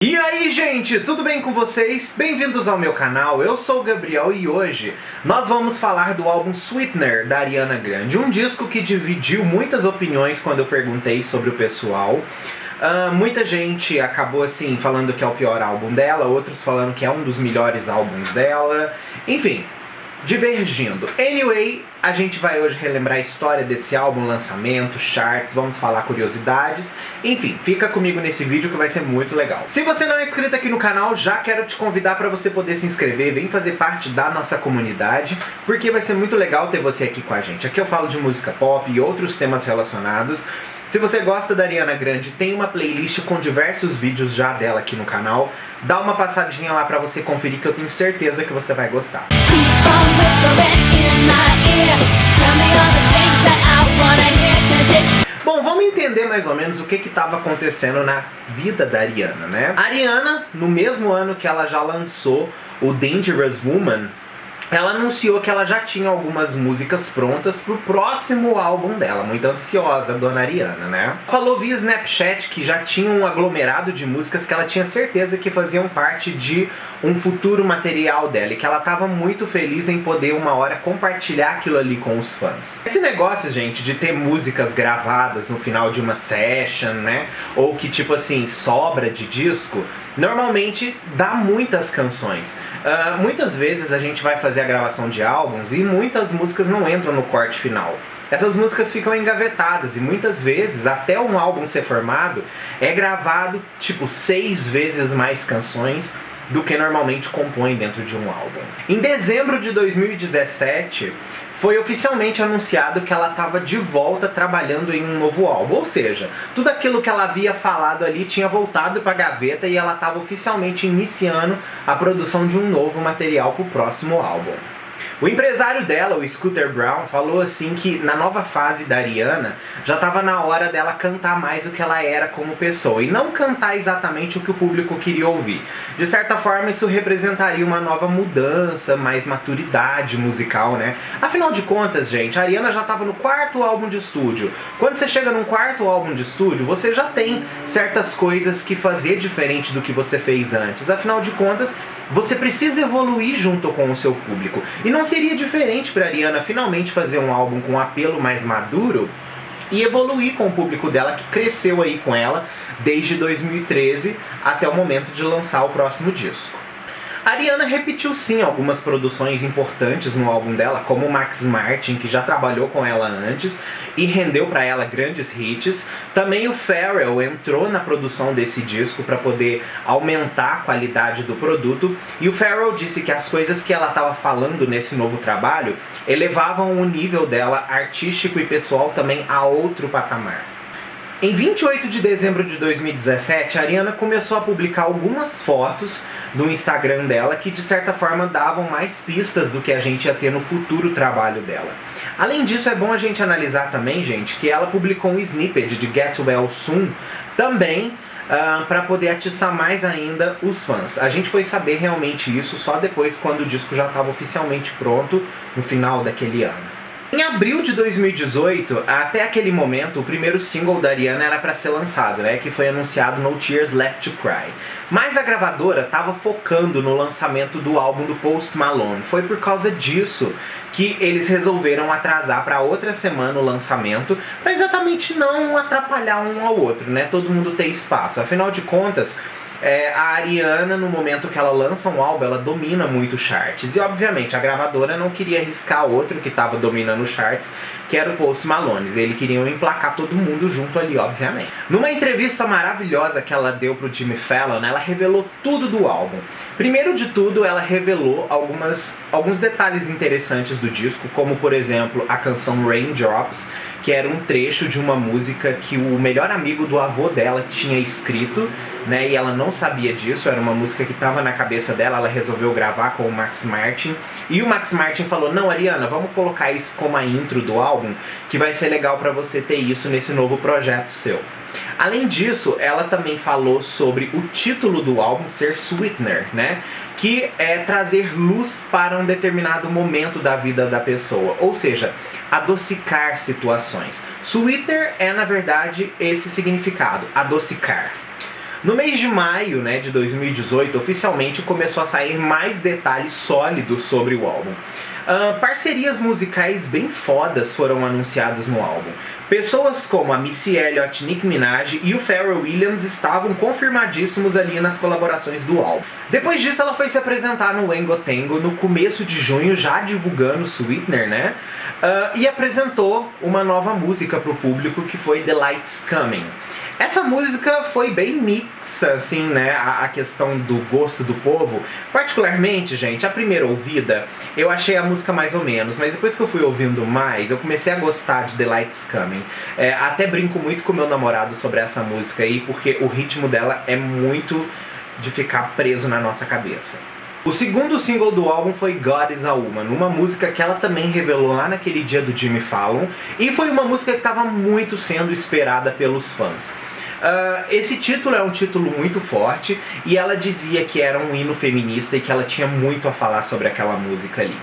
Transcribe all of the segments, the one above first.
E aí, gente, tudo bem com vocês? Bem-vindos ao meu canal, eu sou o Gabriel e hoje nós vamos falar do álbum Sweetener, da Ariana Grande. Um disco que dividiu muitas opiniões quando eu perguntei sobre o pessoal. Muita gente acabou assim falando que é o pior álbum dela, outros falando que é um dos melhores álbuns dela. Enfim, divergindo. Anyway, a gente vai hoje relembrar a história desse álbum, lançamento, charts, vamos falar curiosidades. Enfim, fica comigo nesse vídeo que vai ser muito legal. Se você não é inscrito aqui no canal, já quero te convidar para você poder se inscrever, vem fazer parte da nossa comunidade, porque vai ser muito legal ter você aqui com a gente. Aqui eu falo de música pop e outros temas relacionados. Se você gosta da Ariana Grande, tem uma playlist com diversos vídeos já dela aqui no canal. Dá uma passadinha lá pra você conferir que eu tenho certeza que você vai gostar. Bom, vamos entender mais ou menos o que estava acontecendo na vida da Ariana, né? A Ariana, no mesmo ano que ela já lançou o Dangerous Woman, ela anunciou que ela já tinha algumas músicas prontas pro próximo álbum dela, muito ansiosa, dona Ariana, né? Falou via Snapchat que já tinha um aglomerado de músicas que ela tinha certeza que faziam parte de um futuro material dela e que ela tava muito feliz em poder uma hora compartilhar aquilo ali com os fãs. Esse negócio, gente, de ter músicas gravadas no final de uma session, né? Ou que tipo assim, sobra de disco, normalmente dá muitas canções. Muitas vezes a gente vai fazer a gravação de álbuns e muitas músicas não entram no corte final. Essas músicas ficam engavetadas e muitas vezes, até um álbum ser formado, é gravado tipo 6 vezes mais canções do que normalmente compõe dentro de um álbum. Em dezembro de 2017, foi oficialmente anunciado que ela estava de volta trabalhando em um novo álbum, ou seja, tudo aquilo que ela havia falado ali tinha voltado para a gaveta e ela estava oficialmente iniciando a produção de um novo material para o próximo álbum. O empresário dela, o Scooter Braun, falou assim que na nova fase da Ariana já estava na hora dela cantar mais o que ela era como pessoa e não cantar exatamente o que o público queria ouvir. De certa forma isso representaria uma nova mudança, mais maturidade musical, né? Afinal de contas, gente, a Ariana já estava no 4º álbum de estúdio. Quando você chega num 4º álbum de estúdio, você já tem certas coisas que fazer diferente do que você fez antes. Afinal de contas, você precisa evoluir junto com o seu público. E não seria diferente para a Ariana finalmente fazer um álbum com um apelo mais maduro e evoluir com o público dela que cresceu aí com ela desde 2013 até o momento de lançar o próximo disco. A Ariana repetiu sim algumas produções importantes no álbum dela, como o Max Martin, que já trabalhou com ela antes e rendeu para ela grandes hits. Também o Pharrell entrou na produção desse disco para poder aumentar a qualidade do produto. E o Pharrell disse que as coisas que ela estava falando nesse novo trabalho elevavam o nível dela artístico e pessoal também a outro patamar. Em 28 de dezembro de 2017, a Ariana começou a publicar algumas fotos no Instagram dela que de certa forma davam mais pistas do que a gente ia ter no futuro trabalho dela. Além disso, é bom a gente analisar também, gente, que ela publicou um snippet de Get Well Soon também para poder atiçar mais ainda os fãs. A gente foi saber realmente isso só depois, quando o disco já estava oficialmente pronto, no final daquele ano. Em abril de 2018, até aquele momento, o primeiro single da Ariana era para ser lançado, né, que foi anunciado No Tears Left to Cry. Mas a gravadora estava focando no lançamento do álbum do Post Malone. Foi por causa disso que eles resolveram atrasar para outra semana o lançamento, para exatamente não atrapalhar um ao outro, né, todo mundo ter espaço. Afinal de contas, a Ariana, no momento que ela lança um álbum, ela domina muito os charts. E obviamente a gravadora não queria arriscar outro que estava dominando os charts, que era o Post Malone. Eles queriam emplacar todo mundo junto ali, obviamente. Numa entrevista maravilhosa que ela deu pro Jimmy Fallon, ela revelou tudo do álbum. Primeiro de tudo, ela revelou alguns detalhes interessantes do disco, como por exemplo a canção Raindrops, que era um trecho de uma música que o melhor amigo do avô dela tinha escrito, né, e ela não sabia disso, era uma música que estava na cabeça dela, ela resolveu gravar com o Max Martin, e o Max Martin falou, não, Ariana, vamos colocar isso como a intro do álbum, que vai ser legal para você ter isso nesse novo projeto seu. Além disso, ela também falou sobre o título do álbum ser Sweetener, né? Que é trazer luz para um determinado momento da vida da pessoa, ou seja, adocicar situações. Sweetener é, na verdade, esse significado, adocicar. No mês de maio, né, de 2018, oficialmente começou a sair mais detalhes sólidos sobre o álbum. Parcerias musicais bem fodas foram anunciadas no álbum. Pessoas como a Missy Elliott, Nicki Minaj e o Pharrell Williams estavam confirmadíssimos ali nas colaborações do álbum. Depois disso, ela foi se apresentar no Wango Tango no começo de junho, já divulgando Sweetener, né? E apresentou uma nova música pro público, que foi The Light's Coming. Essa música foi bem mixa, assim, né, a questão do gosto do povo. Particularmente, gente, a primeira ouvida, eu achei a música mais ou menos, mas depois que eu fui ouvindo mais, eu comecei a gostar de The Light's Coming. Até brinco muito com meu namorado sobre essa música aí, porque o ritmo dela é muito de ficar preso na nossa cabeça. O segundo single do álbum foi God Is A Woman, uma música que ela também revelou lá naquele dia do Jimmy Fallon, e foi uma música que estava muito sendo esperada pelos fãs. Esse título é um título muito forte, e ela dizia que era um hino feminista e que ela tinha muito a falar sobre aquela música ali.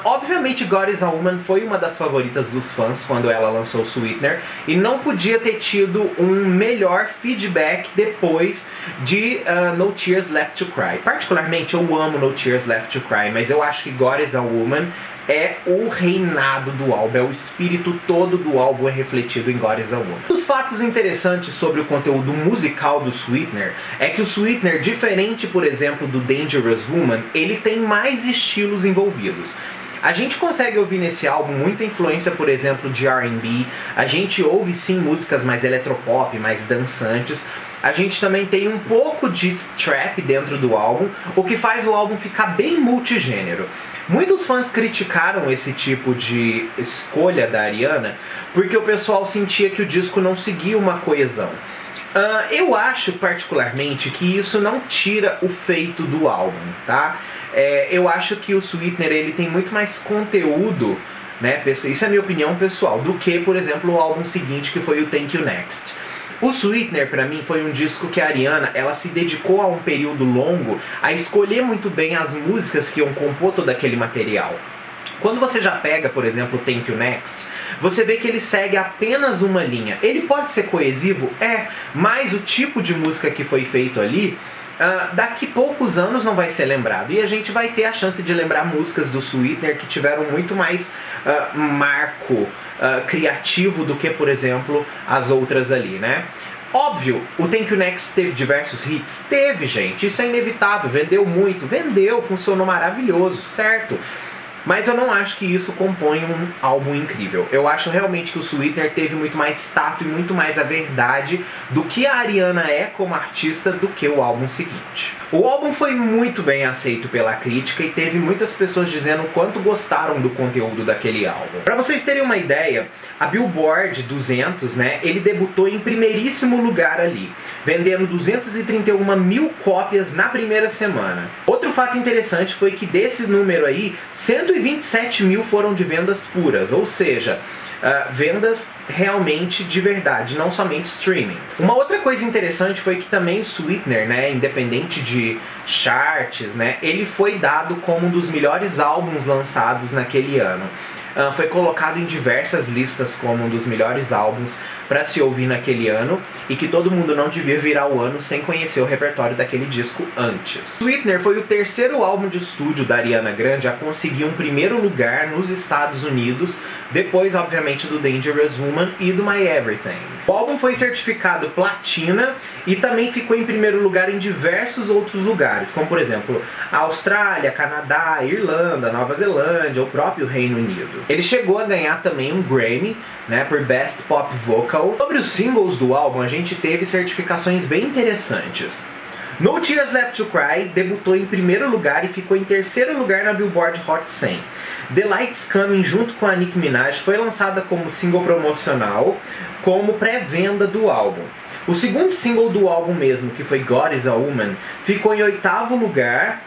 Obviamente God Is A Woman foi uma das favoritas dos fãs quando ela lançou Sweetener, e não podia ter tido um melhor feedback depois de No Tears Left to Cry. Particularmente eu amo No Tears Left to Cry, mas eu acho que God Is A Woman é o reinado do álbum, é o espírito todo do álbum é refletido em God Is A Woman. Um dos fatos interessantes sobre o conteúdo musical do Sweetener é que o Sweetener, diferente, por exemplo, do Dangerous Woman, ele tem mais estilos envolvidos. A gente consegue ouvir nesse álbum muita influência, por exemplo, de R&B, a gente ouve sim músicas mais eletropop, mais dançantes, a gente também tem um pouco de trap dentro do álbum, o que faz o álbum ficar bem multigênero. Muitos fãs criticaram esse tipo de escolha da Ariana porque o pessoal sentia que o disco não seguia uma coesão. Eu acho particularmente que isso não tira o feito do álbum, tá? Eu acho que o Sweetener ele tem muito mais conteúdo, né? Isso é a minha opinião pessoal, do que, por exemplo, o álbum seguinte, que foi o Thank You Next. O Sweetener, pra mim, foi um disco que a Ariana, ela se dedicou a um período longo a escolher muito bem as músicas que iam compor todo aquele material. Quando você já pega, por exemplo, o Thank You Next, você vê que ele segue apenas uma linha. Ele pode ser coesivo? Mas o tipo de música que foi feito ali, daqui poucos anos não vai ser lembrado. E a gente vai ter a chance de lembrar músicas do Sweetener que tiveram muito mais marco criativo do que, por exemplo, as outras ali, né? Óbvio, o Thank You Next teve diversos hits? Teve, gente, isso é inevitável, vendeu muito, funcionou maravilhoso, certo? Mas eu não acho que isso compõe um álbum incrível. Eu acho realmente que o Sweetener teve muito mais tato e muito mais a verdade do que a Ariana é como artista do que o álbum seguinte. O álbum foi muito bem aceito pela crítica e teve muitas pessoas dizendo o quanto gostaram do conteúdo daquele álbum. Pra vocês terem uma ideia, a Billboard 200, né, ele debutou em primeiríssimo lugar ali, vendendo 231 mil cópias na primeira semana. Outro fato interessante foi que desse número aí, 127 mil foram de vendas puras, ou seja, vendas realmente de verdade, não somente streaming. Uma outra coisa interessante foi que também o Sweetener, né, independente de charts, né, ele foi dado como um dos melhores álbuns lançados naquele ano. Foi colocado em diversas listas como um dos melhores álbuns para se ouvir naquele ano, e que todo mundo não devia virar o ano sem conhecer o repertório daquele disco antes. Sweetener foi o terceiro álbum de estúdio da Ariana Grande a conseguir um primeiro lugar nos Estados Unidos, depois obviamente do Dangerous Woman e do My Everything. O álbum foi certificado platina e também ficou em primeiro lugar em diversos outros lugares, como por exemplo a Austrália, Canadá, Irlanda, Nova Zelândia, o próprio Reino Unido. Ele chegou a ganhar também um Grammy, né, por Best Pop Vocal. Sobre os singles do álbum, a gente teve certificações bem interessantes. No Tears Left to Cry debutou em primeiro lugar e ficou em terceiro lugar na Billboard Hot 100. The Light's Coming, junto com a Nicki Minaj, foi lançada como single promocional, como pré-venda do álbum. O segundo single do álbum mesmo, que foi God Is A Woman, ficou em oitavo lugar,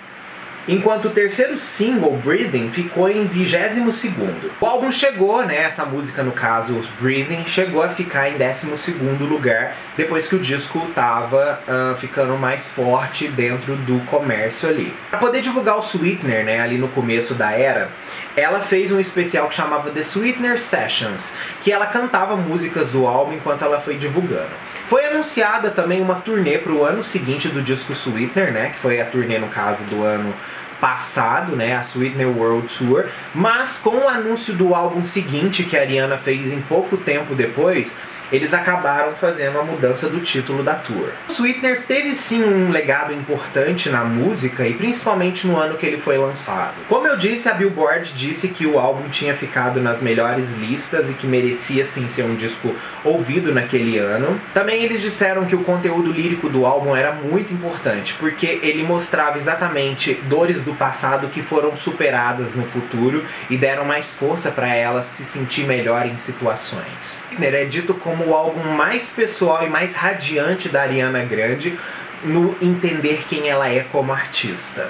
enquanto o terceiro single, Breathing, ficou em 22º. O álbum chegou, né, essa música no caso, Breathing, chegou a ficar em 12º lugar, depois que o disco tava ficando mais forte dentro do comércio ali. Para poder divulgar o Sweetener, né, ali no começo da era, ela fez um especial que chamava The Sweetener Sessions, que ela cantava músicas do álbum enquanto ela foi divulgando. Foi anunciada também uma turnê para o ano seguinte do disco Sweetener, né? Que foi a turnê, no caso, do ano passado, né, a Sweetener World Tour, mas com o anúncio do álbum seguinte que a Ariana fez em pouco tempo depois, eles acabaram fazendo a mudança do título da tour. O Sweetener teve sim um legado importante na música e principalmente no ano que ele foi lançado. Como eu disse, a Billboard disse que o álbum tinha ficado nas melhores listas e que merecia sim ser um disco ouvido naquele ano. Também eles disseram que o conteúdo lírico do álbum era muito importante, porque ele mostrava exatamente dores do passado que foram superadas no futuro e deram mais força para ela se sentir melhor em situações. É dito como o álbum mais pessoal e mais radiante da Ariana Grande no entender quem ela é como artista.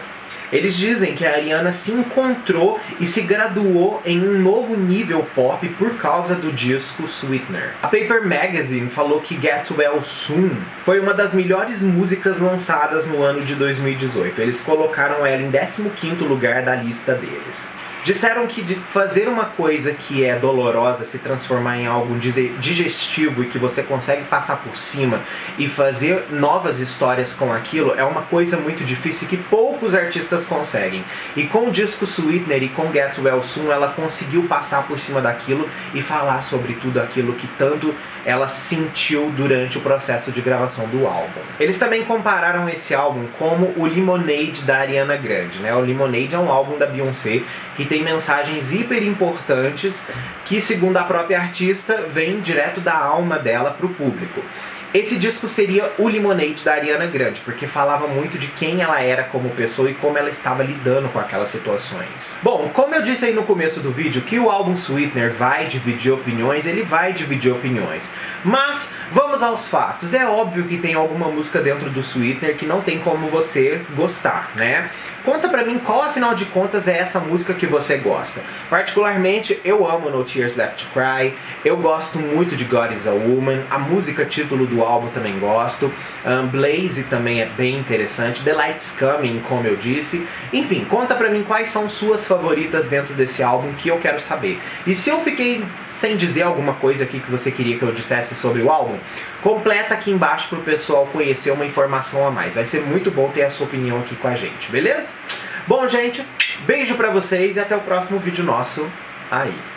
Eles dizem que a Ariana se encontrou e se graduou em um novo nível pop por causa do disco Sweetener. A Paper Magazine falou que Get Well Soon foi uma das melhores músicas lançadas no ano de 2018. Eles colocaram ela em 15º lugar da lista deles. Disseram que fazer uma coisa que é dolorosa se transformar em algo digestivo e que você consegue passar por cima e fazer novas histórias com aquilo é uma coisa muito difícil que poucos artistas conseguem. E com o disco Sweetener e com Get Well Soon ela conseguiu passar por cima daquilo e falar sobre tudo aquilo que tanto ela sentiu durante o processo de gravação do álbum. Eles também compararam esse álbum como o Lemonade da Ariana Grande, né? O Lemonade é um álbum da Beyoncé que tem mensagens hiper importantes que, segundo a própria artista, vem direto da alma dela para o público. Esse disco seria o Lemonade da Ariana Grande, porque falava muito de quem ela era como pessoa e como ela estava lidando com aquelas situações. Bom, como eu disse aí no começo do vídeo, que o álbum Sweetener vai dividir opiniões, ele vai dividir opiniões. Mas, vamos aos fatos. É óbvio que tem alguma música dentro do Sweetener que não tem como você gostar, né? Conta pra mim qual, afinal de contas, é essa música que você gosta. Particularmente, eu amo No Tears Left to Cry, eu gosto muito de God is a Woman, a música título do álbum também gosto, Blaze também é bem interessante, The Light's Coming, como eu disse. Enfim, conta pra mim quais são suas favoritas dentro desse álbum que eu quero saber. E se eu fiquei sem dizer alguma coisa aqui que você queria que eu dissesse sobre o álbum, completa aqui embaixo pro pessoal conhecer uma informação a mais. Vai ser muito bom ter a sua opinião aqui com a gente, beleza? Bom, gente, beijo pra vocês e até o próximo vídeo nosso aí.